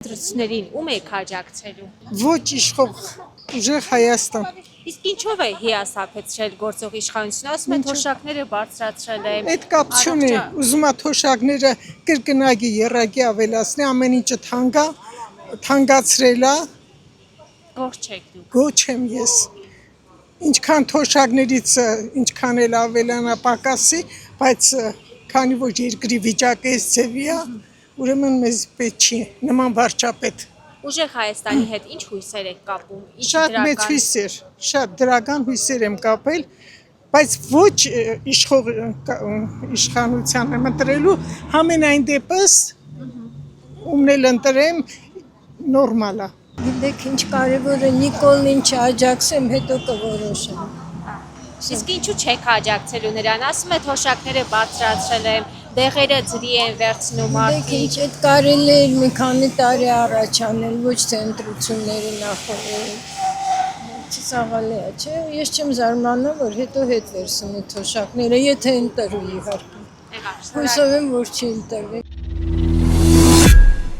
Ընտրություններին ում եք աջակցելու։ Ոչ իշխող ուժեղ Հայաստան։ Իսկ ինչով է հիասթափեցրել գործող իշխանությունը, ասում են թոշակները բարձրացրել է։ Այդ կապ չունի, ուզում է թոշակները կրկնագի երակի ավելացնի, ամեն ինչը թանկացրել է, Գործ չեք դուք։ գոչ եմ ես։ Ինչքան թոշակներից ինչքան էլ ավելանա պակասի, բայց քանի որ երկրի վիճակը այս ձևի է, ուրեմն մեզ պետք չի նման վարչապետ։ Ուժեղ Հայաստանի հետ ինչ հույսեր եք կապում։ Շատ մեծ հույսեր, շատ դրական հույսեր եմ կապել, բայց ոչ իշխող իշխանության եմ ընտրելու, համենայն դեպս ումն էլ ընտրեմ նորմալ է։ Գիտեք ինչ կարևոր է Նիկոլն ինչ աջակցեմ, հետո կորոշեմ։ Իսկ ինչու չեք աջակցելու նրան, ասում է թոշակները բարձրացրել է, դեղերը ջրի են վերցնում Գիտեք ինչ այդ կարելի էր մի քանի տարի առաջ անել, ոչ թե ընտրությունների նախորդին։ Ցավալի է, չէ՞, ես չեմ զարմանում, որ հետո հետ վերցնի թոշակները, եթե ընտրվի իհարկե։ Հուսով եմ, որ չի ընտրվի։